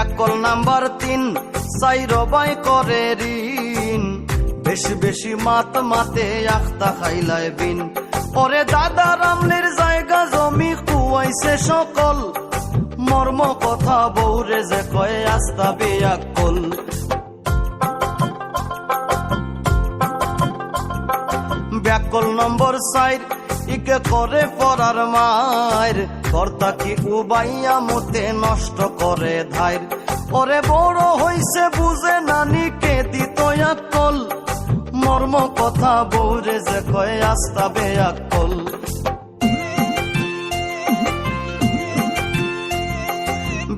ব্যাকল number 3 চাইর by করে ঋণ বেশি বেশি মাতে আখতা খাইলায় বিন ওরে দাদা রামলির জায়গা জমি কুয়াইছে সকল মর্ম কথা বউরে যে কয়ে আস্তা বেয়াকল ব্যাকল নম্বর 4 ইকে করে পরার মায়ের কর্তা কি উবাইয়া মতে নষ্ট করে ধাইর ওরে বড় হইছে বুঝে নানিকে দিত আক্কল মর্ম কথা বউরে যে কয়ে আস্তা বেয়াকল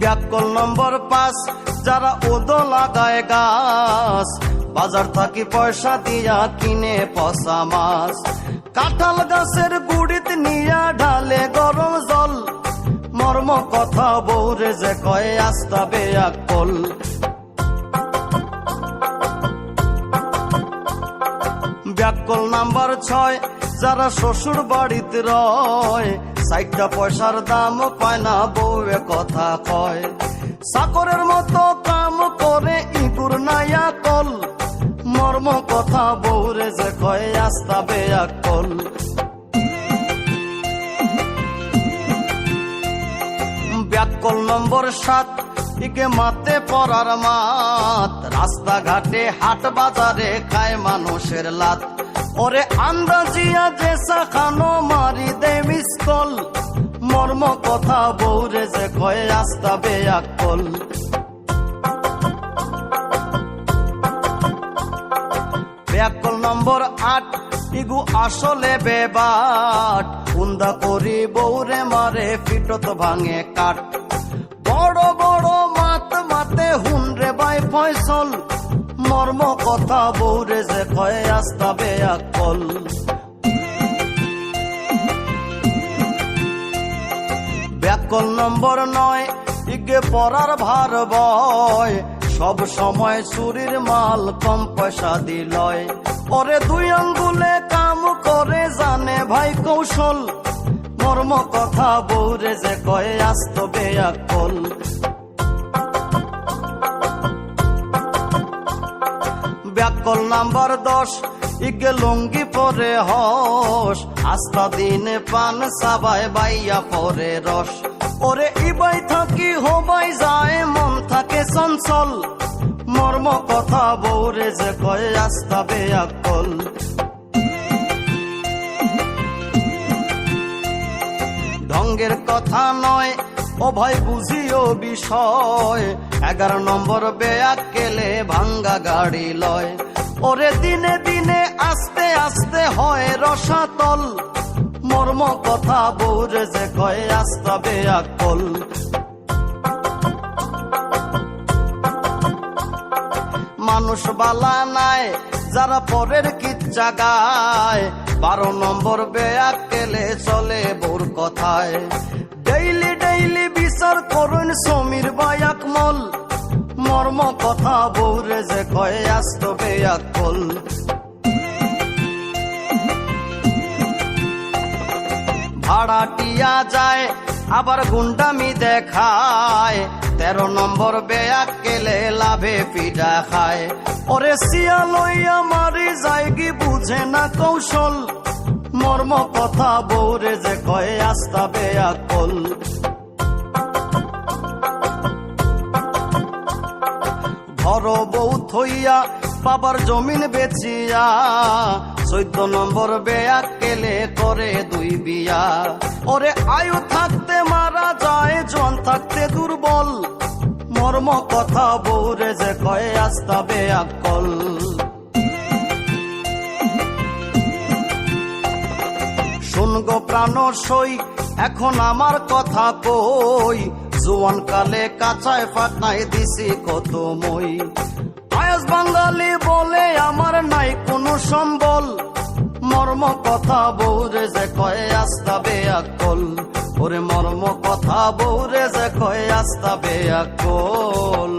ব্যাকল নম্বর 5 যারা ওদো লাগায় গাছ বাজার থাকি পয়সা দিয়া কিনে পচা মাছ কাঁঠাল গাছের গুড়িতে নিয়া ঢালে গরম জল মর্ম কথা বউরে যে কয়ে আস্তা বেয়াকল ব্যাকল নাম্বার 6 যারা শ্বশুর বাড়িতে রয় 60টা পয়সার দাম পায় না বউয়ে কথা কয় চাকরের মতো কাম করে ইঁদুর নাইয়া কল মর্ম কথা বউরে যে কয়ে আস্তা বেয়াকল ব্যাকল নম্বর 7 ইকে মাতে পরার মাত রাস্তাঘাটে হাট বাজারে খায় মানুষের লাত ওরে আন্দাজিয়া জেসা খানো মারি দে মিসকল মর্ম কথা বউরে যে কয়ে আস্তা বেয়াকল ব্যাকল নম্বর 8 ইগু আসলে বেবাট কুন্দা করি বউরে মারে পিটত ভাঙে কাট বড় বড় মাতে হুনরে বাই ফয়সল মর্ম কথা বউরে যে কয়ে আস্তা বেয়াকল ব্যাকল নম্বর 9 ইগে পরার ভার বয় সব সময় চুরির মাল কম পয়সা দিলয় ওরে 2 আঙ্গুলে কাম করে জানে ভাই কৌশল মর্ম কথা বউরে যে কয়ে আস্ত বেয়াকল ব্যাকল নাম্বার 10 ইগে লুঙ্গি পরে হস আস্তা দিনে পান সাবাই বাইয়া পরে রস ওরে ইবাই থাকি হবাই যায় মন থাকে চঞ্চল মর্ম কথা বউরে যে কয়ে আস্তা বেয়াকল ঢঙ্গের কথা নয় ও ভাই বুঝিও বিষয় 11 নম্বর বেয়াক্কেলে ভাঙ্গা গাড়ি লয় ওরে দিনে দিনে আস্তে আস্তে হয় রসাতল মর্ম কথা বউরে যে কয়ে আস্তা বেয়াকল মানুষ বালা নাই যারা পরের কিচ্ছা গায় 12 নম্বর বেয়াক্কেলে চলে বউর কথায় ডেইলি বিচার করুন সমীর বায়াকমল মর্ম কথা বউরে যে কয়ে আস্ত বেয়াকল ভাড়াটিয়া যায় আবার গুন্ডামি দেখায় 13 নম্বর বেয়াক্কেলে লাভে পিঠা খায় ওরে সিয়া লইয়া মারি যায়গি বুঝে না কৌশল মর্ম কথা বউরে যে কয়ে আস্তা বেয়াকল ঘর বউ থইয়া বাবার জমিন বেচিয়া 14 নম্বর বেয়াক্কেলে করে 2 বিয়া ওরে আয়ু থাকতে মারা যায় জন থাকতে দুর্বল মর্ম কথা বউরে যে কয়ে আস্তা বেয়াকল শুনগো প্রাণ সই এখন আমার কথা কই জোয়ান কালে কাঁচায় ফাটাই দিছি কত মই আয়াস বাঙালি বলে আমার নাই কোনো সম্বল মর্ম কথা বউরে যে কয়ে আস্তা বেয়াকল ওরে মর্ম কথা বউরে যে কয়ে আস্তা বেয়াকল